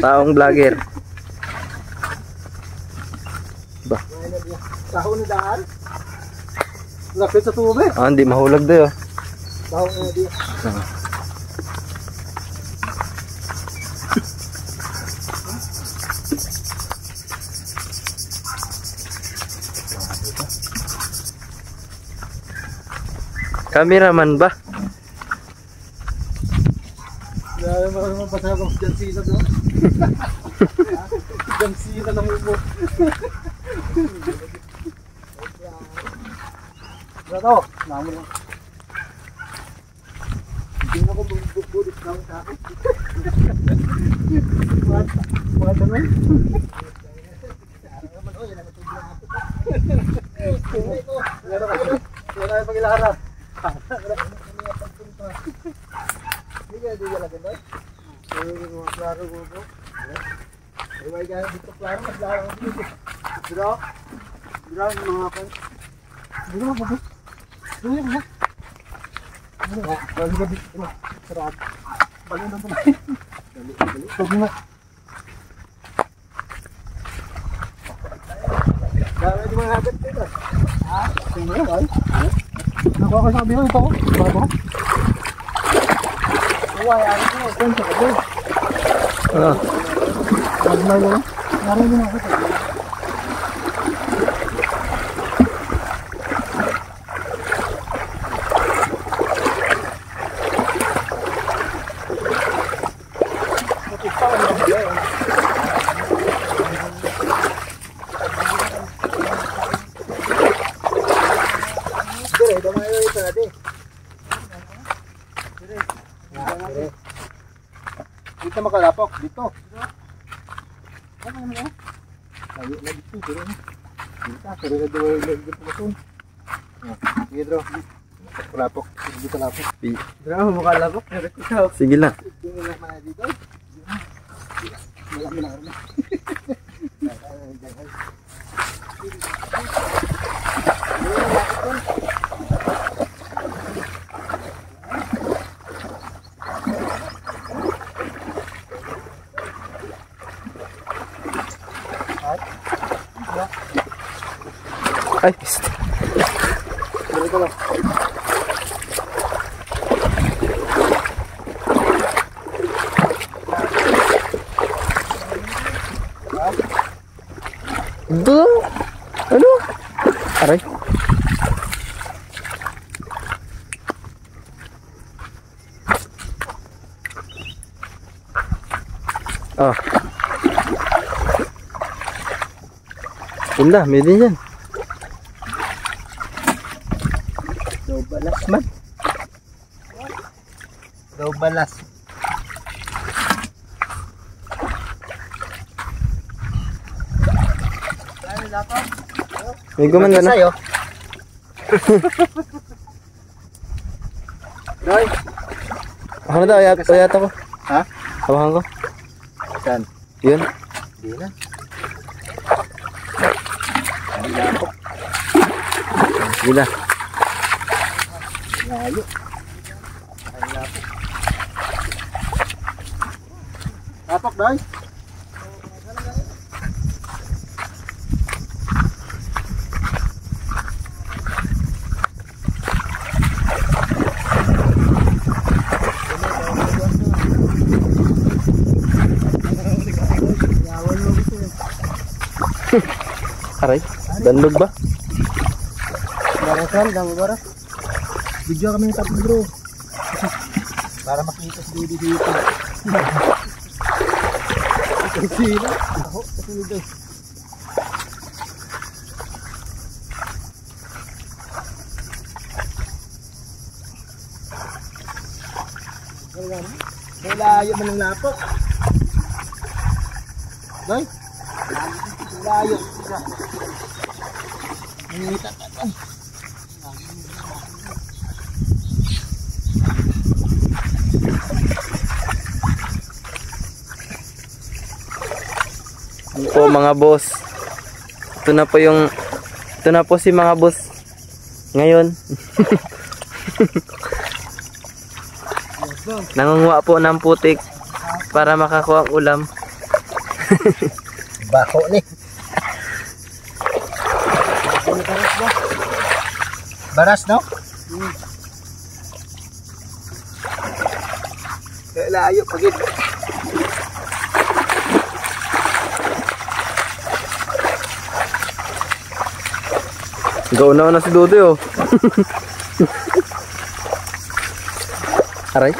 Taong vlogger. Ba? Taho na daan. Lapit sa tubig. Ah, hindi mahulog doon. Taho na di. Cameraman ba? Kaya mo pasaya ko dyan sila doon. Dyan sila ng ubo. Rato, naman lang. Hindi na ko bulit na sa akin. Mga tanong. Wala kayo pag-ilara. Hindi lagi ba? Mga klaro ko po. Iway kaya dito klaro, mas klaro ko dito. Bro, mga kan. Bro, ba? Bro, ba? Bali ba dito? Sarap. Bali na ba? Dali. Pag mo. Dami di mga habit dito. Ha? Tingnan mo, ay. Nakakasabi ko ito. Bago. Uway, ano ko? Kunsa ka doon. Ano? Maglaw lang. Narinig ako ito. Dito makalapok, dito. Ano naman eh? Layo na dito, pero na doon dito po ito. Sige bro, makalapok, dito kalapok. Bro, makalapok, sige lang. Dito na naman dito. Malaki na rin. Ay, dito lang. ito. Ano? Aray. Oh. Indah, may din yan. Daw balas man. Daw balas. May gumanda na. Doy. Ako na daw, yata ko. Ha? Hawakan ko. Saan? Yun. Hindi na. Hindi na ako. Sige na. Layo. Ay, lapok. Lapok, Doy. Aray, dandog ba? Barasan, dami baras. Video kami ng tatlo bro. Para makita si Didi dito. Ito sila. Ako, kasunod doon. Layo man ng lapok. Doy? Layo. Nangita ka doon. Po mga boss. Ito na po si mga boss ngayon. Nangunguha po ng putik. para makakuha ang ulam. Bako ni. Baras no? Layo pagid. Gaunaw na si Dudoy oh. Aray,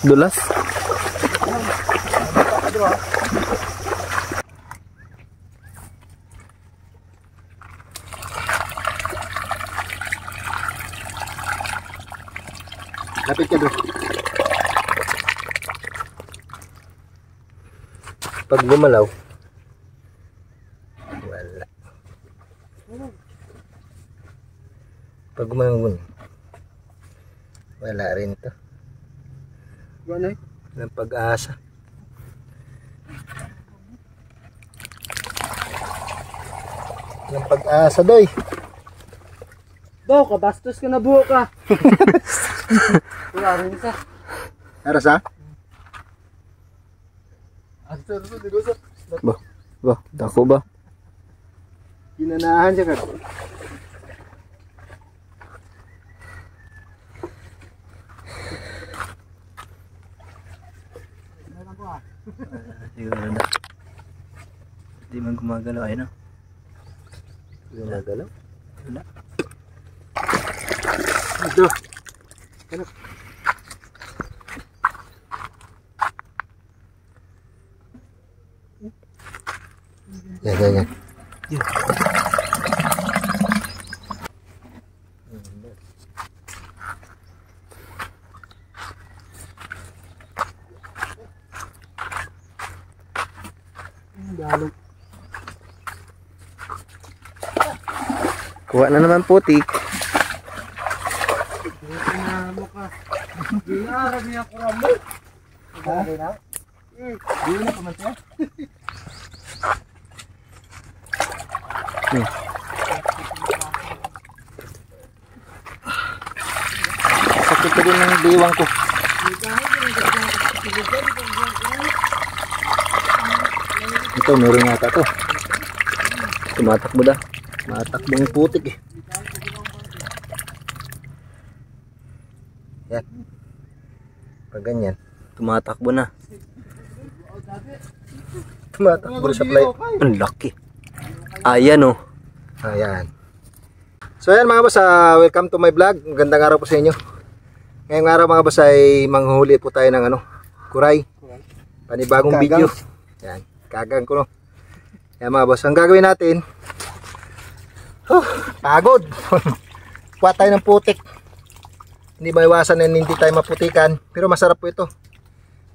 dulas. Lapit ka doon. Pag gumalaw, Wala. pag gumalaw, wala rin to. Ano eh? Ng pag-asa. Ng pag-asa doy. Bo, kabastos ka na buho ka. Wala rin isa. Aras ha? Ba, dako ba? Ginanahan siya ka. Siguro na. Hindi man gumagalaw, ayun o. Gumagalaw? Wala. Ito. Yan. Dalog. Kuha na naman putik. Pinamo ka. Ginarag niya ko ramo. Okay na? Hindi na pumasya. Sakit ko din ng diwang ko. Ito, meron yata to. Tumatakbo da. Matakbong putik eh. Yan. Pag ganyan. Tumatakbo na. Tumatakbo sa play. Ang laki. Ayan o. Ayan. So ayan mga boss, welcome to my vlog. Magandang araw po sa inyo. Ngayong araw mga boss ay manghuli po tayo ng kuray. Panibagong video. Yan, kagang ko no. Yan mga boss, ang gagawin natin, pagod. Kuha tayo ng putik. Hindi maiwasan na hindi tayo maputikan, pero masarap po ito.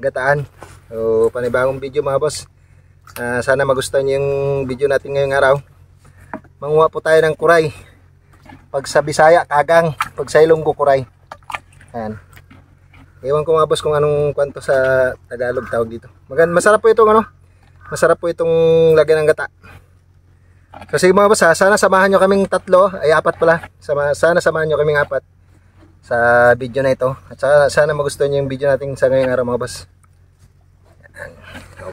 Gataan. So panibagong video mga boss. Sana magustuhan niyo yung video natin ngayong araw. Manguha po tayo ng kuray. Pag sa Bisaya, kagang. Pag sa Ilonggo, kuray. Ayan. Ewan ko mga boss kung anong kwento sa Tagalog tawag dito. Masarap po itong masarap po itong lagyan ng gata. Kasi mga boss sana samahan nyo kaming tatlo, ay apat pala. Sana samahan nyo kaming apat sa video na ito. At sana magustuhan nyo yung video natin sa ngayong araw mga boss. Ayan.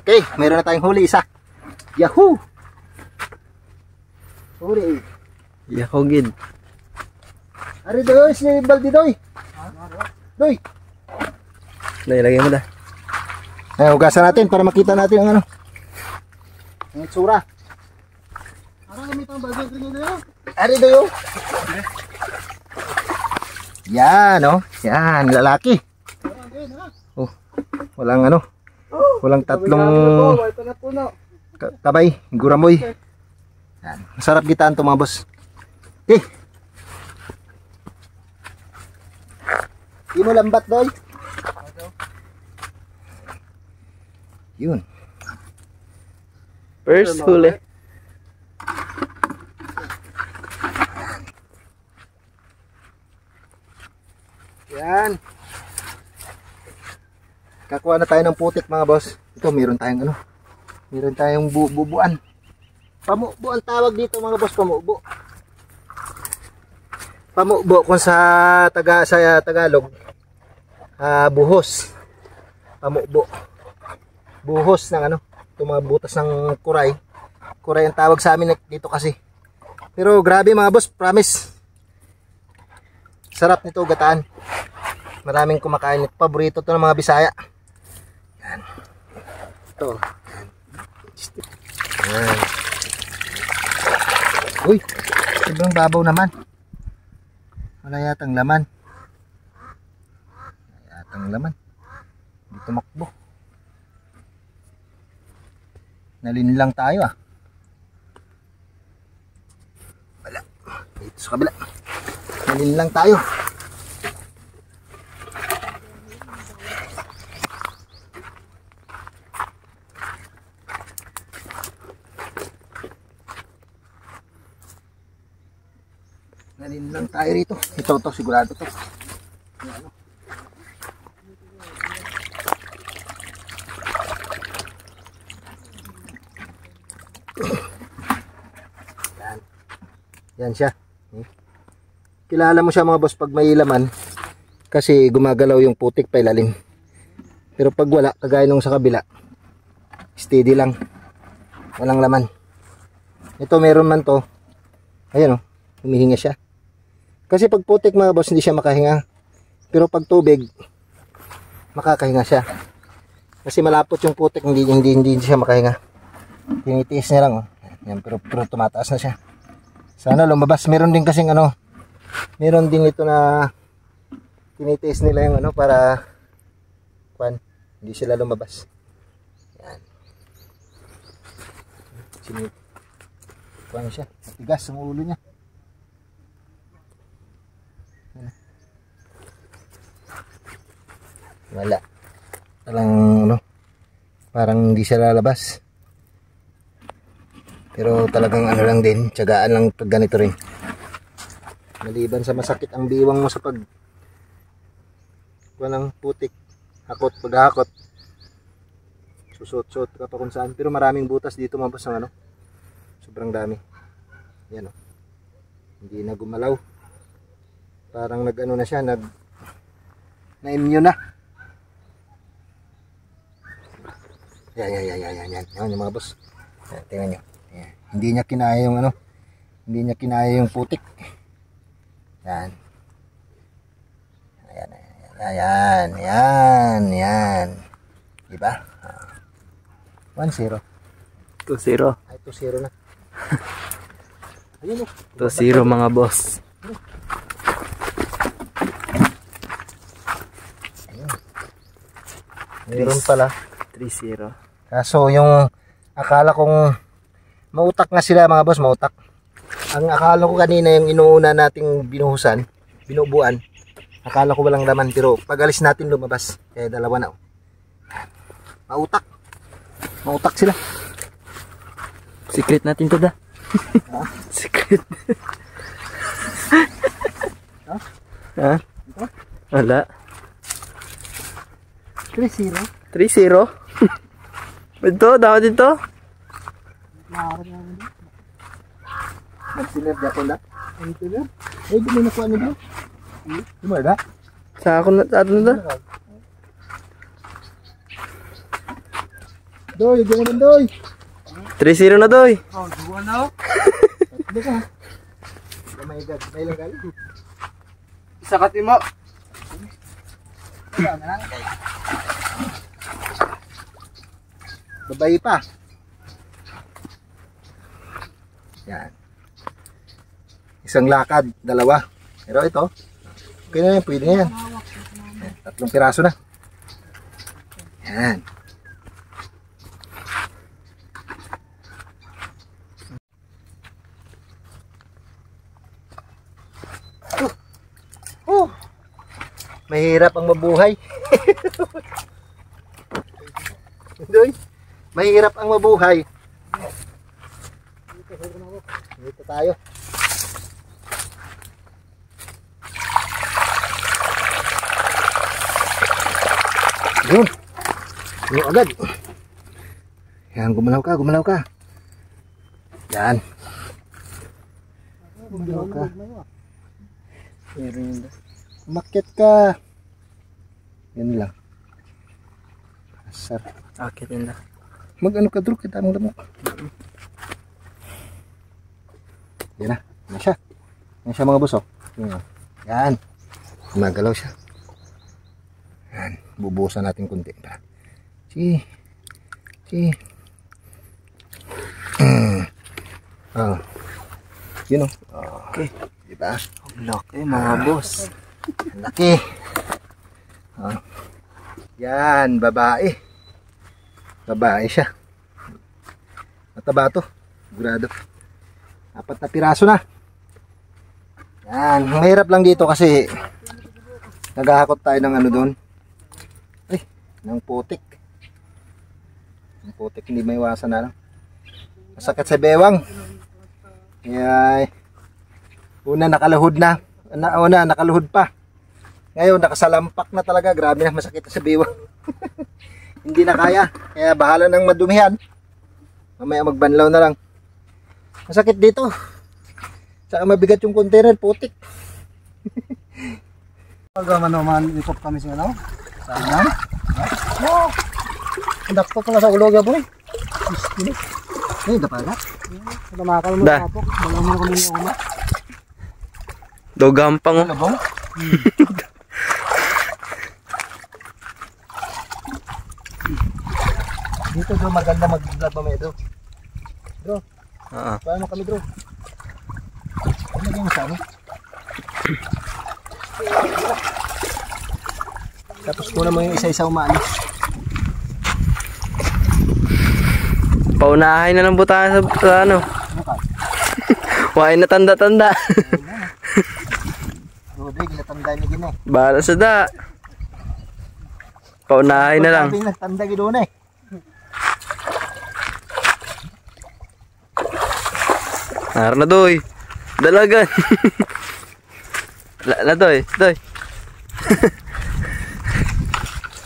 Okay, meron na tayong huli isa. Yahoo! Huli. Yakogid. Ari doy, si Baldi doy. Doy. Lagay mo da. Ay, hugasan natin para makita natin ang ang itsura. Ara gamit ang bagay rin niyo. Ari doy. Yan, yan, lalaki. Oh, walang walang tatlong kabay, guramoy. Yan, masarap gitaan to mga boss. Okay. Di mo lambat doy. Yun. First huli. Yan. Kakuha na tayo ng putik mga boss. Ito meron tayong meron tayong bubuan. Pamubo ang tawag dito mga boss, pamubo. Pamubo kung sa Tagalog, buhos. Pamubo. buhos ng ano, itong mga butas ng kuray. Kuray ang tawag sa amin dito kasi. Pero grabe mga boss, promise. Sarap nito gataan. Maraming kumakain nito. Paborito to ng mga Bisaya. Yan. Ito. Yan. Uy, sobrang babaw naman. Wala yatang laman. Wala yatang laman. Hindi tumakbo. Nalin lang tayo ah. Wala. Dito sa kabila. Nalin lang tayo. Nalin lang tayo rito. Ito to, sigurado to. Ano? Yan. Yan siya. Kilala mo siya mga boss pag may laman kasi gumagalaw yung putik pa ilalim. Pero pag wala, kagaya nung sa kabila, steady lang. Walang laman. Ito meron man to. Ayan o, humihinga siya. Kasi pag putik mga boss, hindi siya makahinga. Pero pag tubig, makakahinga siya. Kasi malapot yung putik, hindi siya makahinga. Tinitiis niya lang. Oh. Yan, pero tumataas na siya. Sana lumabas. Meron din kasing ano, meron din ito na tinitiis nila yung ano para hindi sila lumabas. Yan. Siya. Matigas ang ulo niya. Wala. Parang hindi siya lalabas. Pero talagang ano lang din, tiyagaan lang pag ganito rin. Maliban sa masakit ang biwang mo sa pag walang putik, paghakot. Susot-sot ka pa kung saan. Pero maraming butas dito mabas ng ano. Sobrang dami. Yan o. Hindi na gumalaw. Parang nag-ano na siya, na-immune na. Yan yung mga boss. Yan, tingnan nyo. Yan. Hindi niya kinaya yung ano. Hindi niya kinaya yung putik. Yan. Yan. Diba? 1-0. 2-0. Ay, 2-0 na. Ayun o. 2-0 mga boss. Meron pala. 3-0. Kaso yung akala kong mautak nga sila mga boss, mautak. Ang akala ko kanina yung inuuna nating binubuan, akala ko walang laman pero pag alis natin lumabas. Kaya dalawa na. Mautak. Mautak sila. Secret natin to da. Secret. Ha? Wala. 3-0. 3-0. Ito, dapat dito. Nagsinerd ako na. Ay, di mo nakuha nito. Di mo na? Sa atin na. Doy, di naman doy. 3-0 na doy. Oh, duwa na ako. Hindi ka. Oh my God, may lang galing. Isa ka timo. Babae pa. Yan. Isang lakad, dalawa. Pero ito, okay na yan, pwede na yan. 3 piraso na. Yan. Mahirap ang mabuhay. Doy, mahirap ang mabuhay. Dito tayo. Yun. Yun agad. Yan, gumalaw ka. Yan. Gumalaw ka. Umakyat ka. Yan lang. Asar. Akit yun na. Mag-ano ka, Drew? Kita mo lamok. Yan na. Yan siya. Yan siya mga boss, oh. Yan. Magalaw siya. Yan. Bubuhusan natin kunti. Si. Yun, oh. Okay. Diba? Ang laki mga boss. Ang laki. Yan, babae. Babae siya. Mataba to. Sigurado. 4 na piraso na. Yan. Mahirap lang dito kasi naghahakot tayo ng ano doon. Ay, ng putik. Ng putik hindi maiwasan na lang. Masakit sa bewang. Kaya una nakaluhod na. Una nakaluhod pa. Ngayon nakasalampak na talaga. Grabe na, masakit sa bewang. Hindi na kaya. Kaya bahala ng madumihan. Mamaya magbanlaw na lang. Masakit dito. Saka mabigat yung container, putik. Pag man ikop kami sa ano? Sa anan? Oh! Dakpo pala sa ulo boy. Eh, dapat na. Tumakal mo Da. sa kapok. Balang mo kami yung uma. Dogampang oh. Labong? Dito bro, maganda mag-vlog mamaya bro. Bro, paano kami bro? Ano yung sa amin? Tapos kuna mo yung isa-isa umaalis. Paunahay na lang po tayo sa ano. Why na tanda-tanda. Rodrigo, natanda ni Gino. Bahala sa da. Paunahay na lang. Sabi nagtanda gino na eh. Ara na doy. Dalagan. Na doy.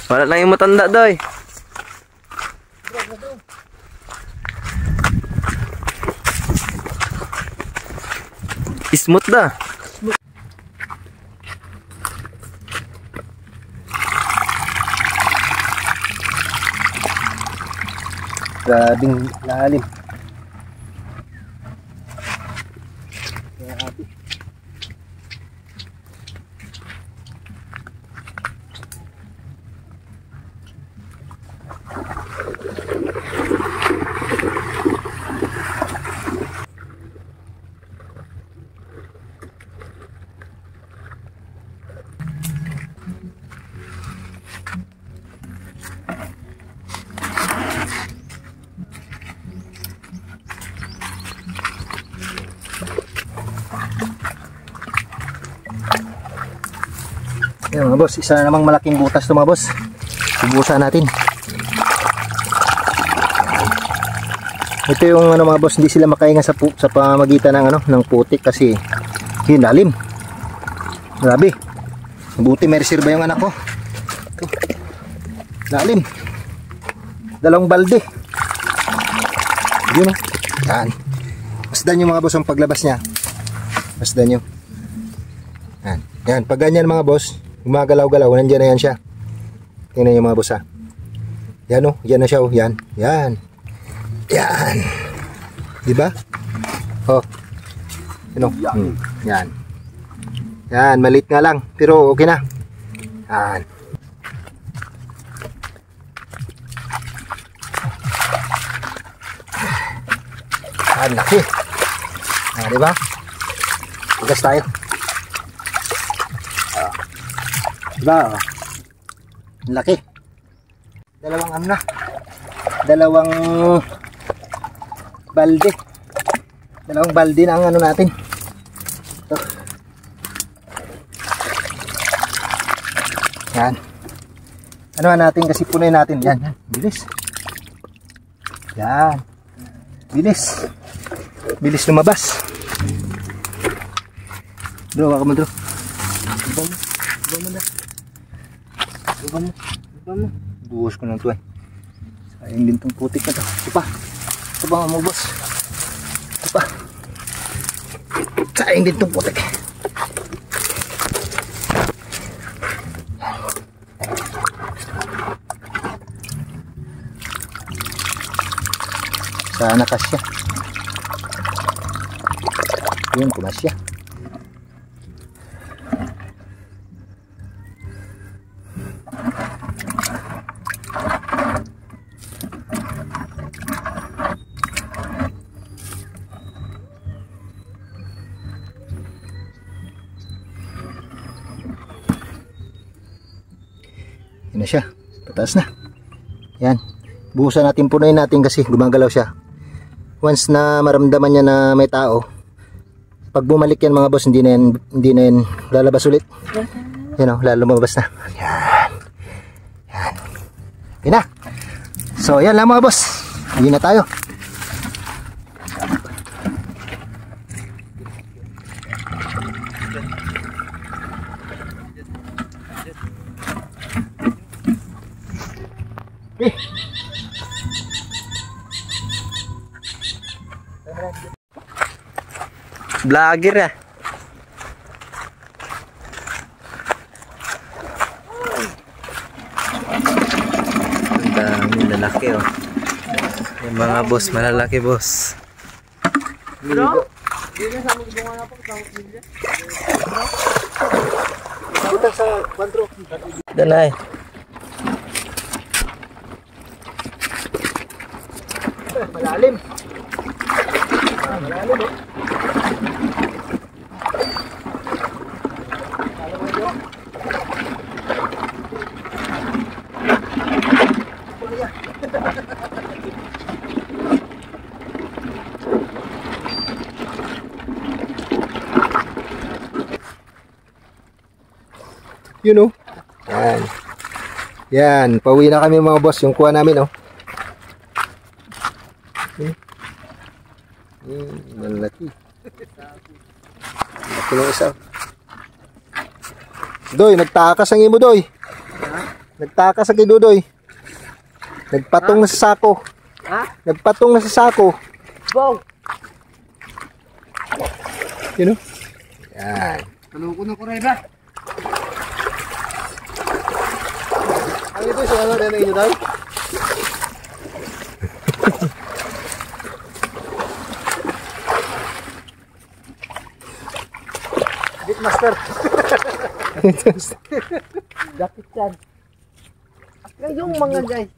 Wala lang yung matanda doy. Smooth da. Grabing lalim. Ayan mga boss, isa na namang malaking butas to mga boss. Subusan natin. Ito yung ano mga boss, hindi sila makahinga sa pamagitan ng ano, ng putik kasi yun lalim. Grabe. Buti may reserva yung anak ko. Ito. Lalim. 2 balde. Yun o. Yan. Masdan nyo mga boss ang paglabas niya. Masdan nyo. Yan. Yan. Pag ganyan mga boss, gumagalaw-galaw, nandiyan na yan siya. Tingnan nyo mga boss ha. Yan o. Yan na siya o. Yan. Yan. Yan. Diba? Oh. Yan o. Yan. Yan. Maliit nga lang. Pero okay na. Yan. Yan. Laki. Ah, diba? Tugas tayo. Diba? Ang laki. Dalawang ano na. Dalawang balde. Dalawang balde na ang ano natin. Ito. Yan. Ano natin kasi punoy natin. Yan. Yan. Bilis. Yan. Bilis. Bilis lumabas. Bro, waka mo bro. Iba mo. Iba mo na. Iba mo. Iba mo. Buhos ko ng tuwan. Sayang din tong putik na to. Ito pa. Ito pa mo boss. Ito pa. Sayang din tong putik. Sana kasya. Yun, kumasya. Yun na siya. Pataas na. Yan. Buhusan natin, punuin natin kasi gumagalaw siya. Once na maramdaman niya na may tao, pag bumalik yan mga boss, hindi na yan lalabas ulit. Yan o, lumabas na. Yan. Yan. Yan na. So yan lang mga boss. Hindi na tayo. Okay. Vlogger ah. Ang dami lalaki oh. Yung mga boss, malalaki boss. Bro? Hindi na sa mga bunga na po. Kita sa kwantro. Doon ay. Malalim. Malalim oh. You know. Yan. Yan, pauwi na kami mga boss, yung kuha namin oh. Malaki. Laki ng isa. Doy, nagtakas ang imo doy. Nagtakas ang kidudoy. Nagpatong na sa sako. Ha? Nagpatong na sa sako. Wow! You know? Yan. Kaloko na ko rin ba? Ano ito siya ano rin inyo doy? Master. Dakit yan. Ngayong mga guys.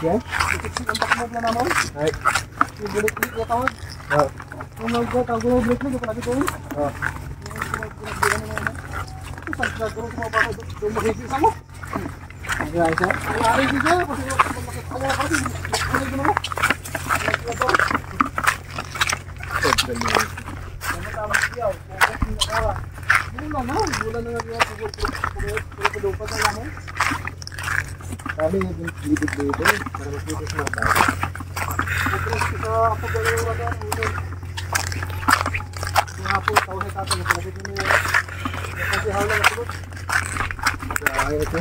Yan. Ang takmog na naman. Ay. Ibulit-bulit na tawag. Oh. Kung nagkatagulo bulit na, dito ko yun. Oh. Pagkaguro ko pa doon makikita mo. Yan siya. Wala rin siya. Kasi makikita kasi. Ano ginawa mo? Tama siya. Bulan na. Bulan na nga pagkulupan na naman. Kami yung libid-libid para magputos na tayo. Ako dalawa na ulit. Nga po, tao sa tatang na palagay mo. Kasi hawla na tulog. Ayun ito.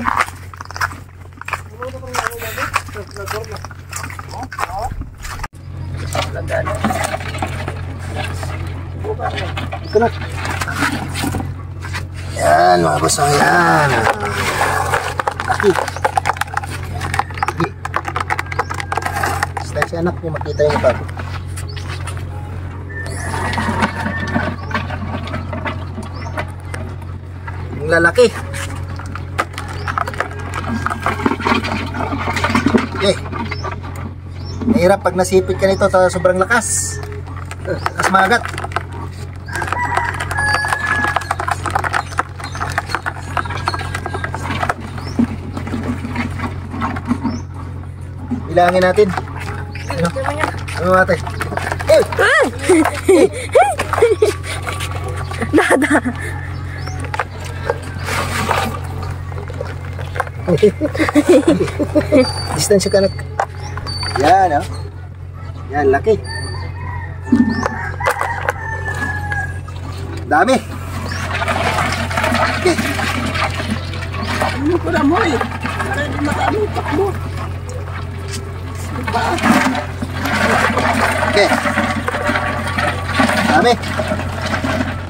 Ano na pang nangyay namin? Nagor na. Oo? Lagana. Ito na. Yan mga boss. Yan. Laki. Basta si anak niyo makita yung mukha ko. Yung lalaki. Okay. Mahirap pag nasipit ka nito sa sobrang lakas. Lakas magat. Bilangin natin. Ano? Ano natin? Nada. Distansya ka na. Yan, oh. Yan, laki. Dami. Okay. Ano ko na mo eh? Para hindi makaano takbo. Okay. Dami.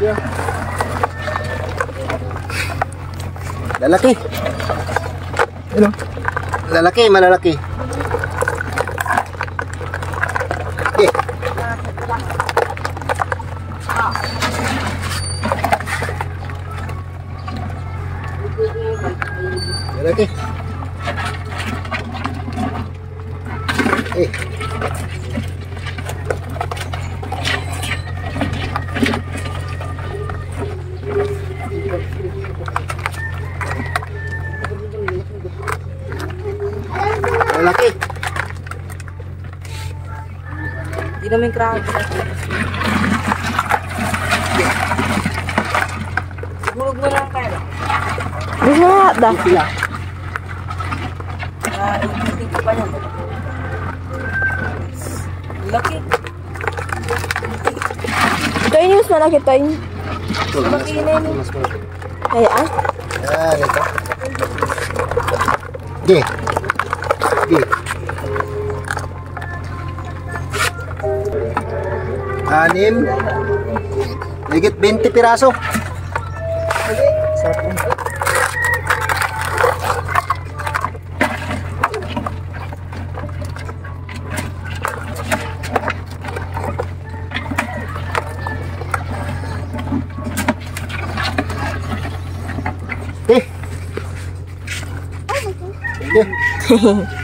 Yeah. Lalaki. Ano? Lalaki, malalaki. Okay. Lalaki. Eh. Lalaki. Hindi namin crowd. Bulog mo lang kayo. Bisa nga dah. Sila. Ipitin ko pa yan. Laki. Ito ini mas malaki to ini. Ito, mas malaki. Ayan. Yan, ito. Okay. Okay. Anim. Higit 20 piraso. Okay. Okay.